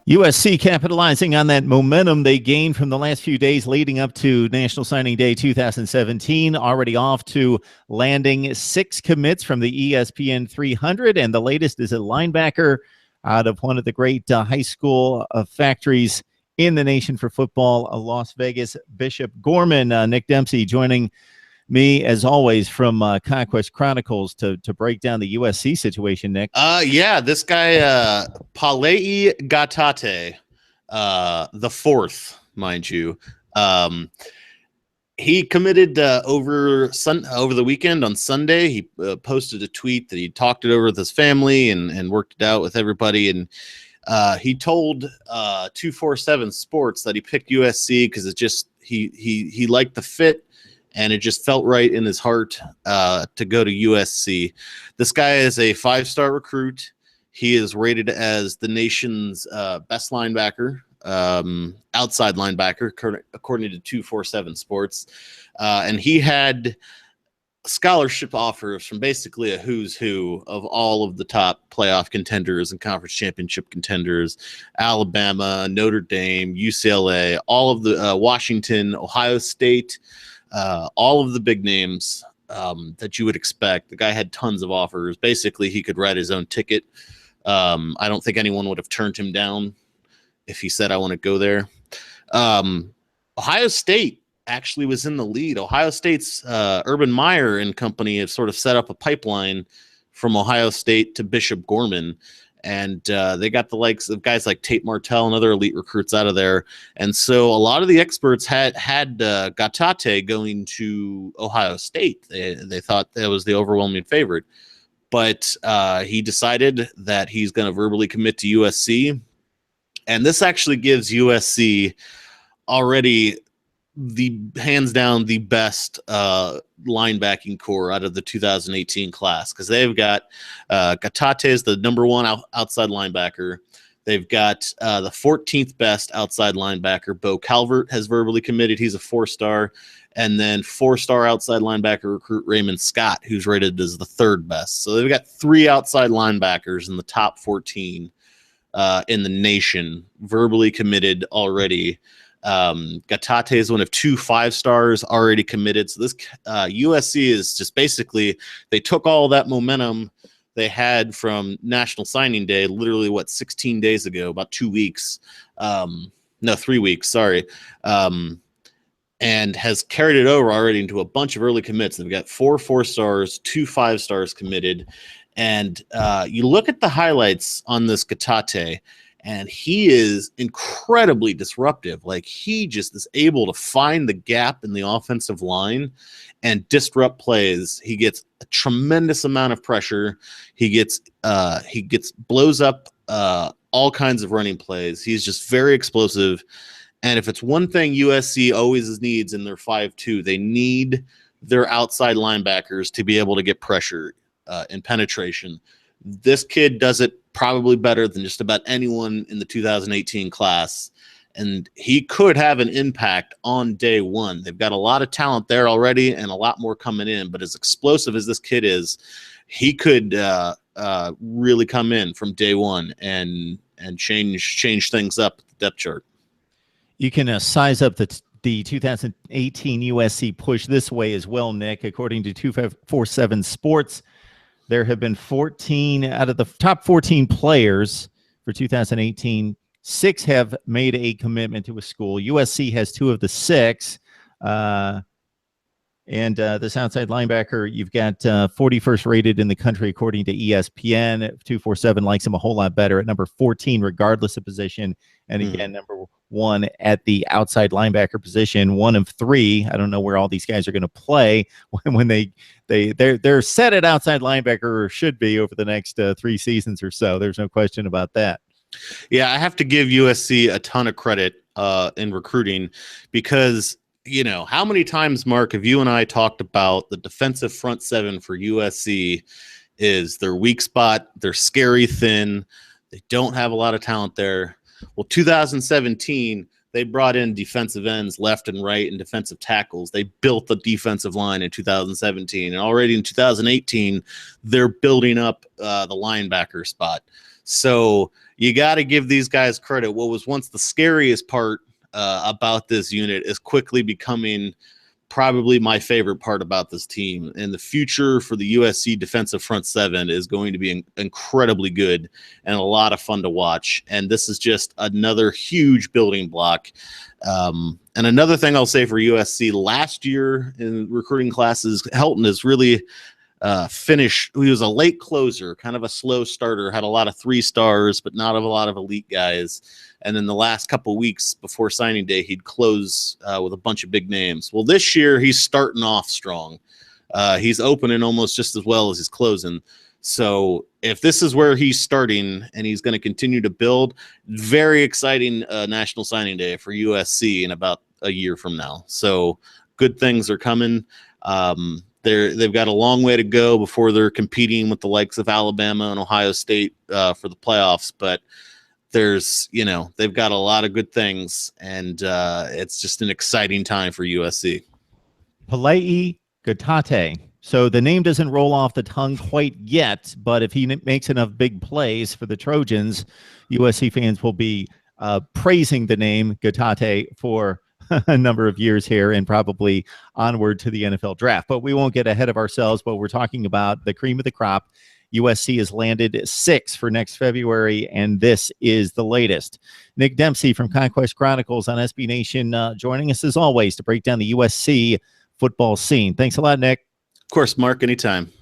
USC capitalizing on that momentum they gained from the last few days leading up to National Signing Day 2017, already off to landing 6 commits from the ESPN 300, and the latest is a linebacker out of one of the great high school factories in the nation for football, Las Vegas, Bishop Gorman. Nick Dempsey joining me, as always, from Conquest Chronicles to break down the USC situation, Nick. Yeah, this guy, Palaie Gaoteote, the fourth, mind you. He committed over the weekend on Sunday. He posted a tweet that he talked it over with his family and worked it out with everybody. And he told 247 Sports that he picked USC because it's just he liked the fit. And it just felt right in his heart to go to USC. This guy is a 5-star recruit. He is rated as the nation's best linebacker, outside linebacker, according to 247 Sports. And he had scholarship offers from basically a who's who of all of the top playoff contenders and conference championship contenders: Alabama, Notre Dame, UCLA, all of the Washington, Ohio State. All of the big names that you would expect. The guy had tons of offers. Basically, he could write his own ticket. I don't think anyone would have turned him down if he said, "I want to go there." Ohio State actually was in the lead. Ohio State's Urban Meyer and company have sort of set up a pipeline from Ohio State to Bishop Gorman. And they got the likes of guys like Tate Martell and other elite recruits out of there. And so a lot of the experts had Gaoteote going to Ohio State. They thought that was the overwhelming favorite. But he decided that he's going to verbally commit to USC. And this actually gives USC already hands down the best linebacking core out of the 2018 class, because they've got Gaoteote is the number one outside linebacker. They've got the 14th best outside linebacker. Bo Calvert has verbally committed. He's a 4-star. And then 4-star outside linebacker recruit Raymond Scott, who's rated as the 3rd best. So they've got 3 outside linebackers in the top 14 in the nation verbally committed already. Gaoteote is one of 2 5-stars already committed. So this USC is just basically, they took all that momentum they had from National Signing Day, literally 16 days ago, about 2 weeks, 3 weeks, sorry, and has carried it over already into a bunch of early commits. They've got 4 4-stars, 2 5-stars committed. And you look at the highlights on this Gaoteote, and he is incredibly disruptive. Like, he just is able to find the gap in the offensive line and disrupt plays. He gets a tremendous amount of pressure. He blows up all kinds of running plays. He's just very explosive. And if it's one thing USC always needs in their 5-2, they need their outside linebackers to be able to get pressure and penetration. This kid does it probably better than just about anyone in the 2018 class, and he could have an impact on day one. They've got a lot of talent there already and a lot more coming in, but as explosive as this kid is, he could really come in from day one and change things up at the depth chart. You can size up the 2018 USC push this way as well, Nick. According to 247 Sports, there have been 14 out of the top 14 players for 2018. 6 have made a commitment to a school. USC has 2 of the 6. And this outside linebacker, you've got 41st rated in the country, according to ESPN. 247 likes him a whole lot better at number 14, regardless of position. And again, number 1 at the outside linebacker position, 1 of 3. I don't know where all these guys are going to play when they're set at outside linebacker, or should be, over the next 3 seasons or so. There's no question about that. Yeah, I have to give USC a ton of credit in recruiting, because, you know, how many times, Mark, have you and I talked about the defensive front 7 for USC is their weak spot? They're scary thin. They don't have a lot of talent there. Well, 2017, they brought in defensive ends left and right and defensive tackles. They built the defensive line in 2017. And already in 2018, they're building up the linebacker spot. So you got to give these guys credit. What was once the scariest part about this unit is quickly becoming probably my favorite part about this team. And the future for the USC defensive front seven is going to be incredibly good and a lot of fun to watch. And this is just another huge building block. And another thing I'll say for USC, last year in recruiting classes, Helton is really finished. He was a late closer, kind of a slow starter, had a lot of 3 stars, but not a lot of elite guys. And then the last couple of weeks before signing day, he'd close with a bunch of big names. Well, this year he's starting off strong. He's opening almost just as well as he's closing. So if this is where he's starting and he's going to continue to build, very exciting National Signing Day for USC in about a year from now. So good things are coming. They've got a long way to go before they're competing with the likes of Alabama and Ohio State for the playoffs. But they've got a lot of good things, and it's just an exciting time for USC. Palaie Gaoteote. So the name doesn't roll off the tongue quite yet, but if he makes enough big plays for the Trojans, USC fans will be praising the name Gaoteote for a number of years here and probably onward to the NFL draft. But we won't get ahead of ourselves, but we're talking about the cream of the crop. USC has landed 6 for next February, and this is the latest. Nick Dempsey from Conquest Chronicles on SB Nation joining us as always to break down the USC football scene. Thanks a lot, Nick. Of course, Mark, anytime.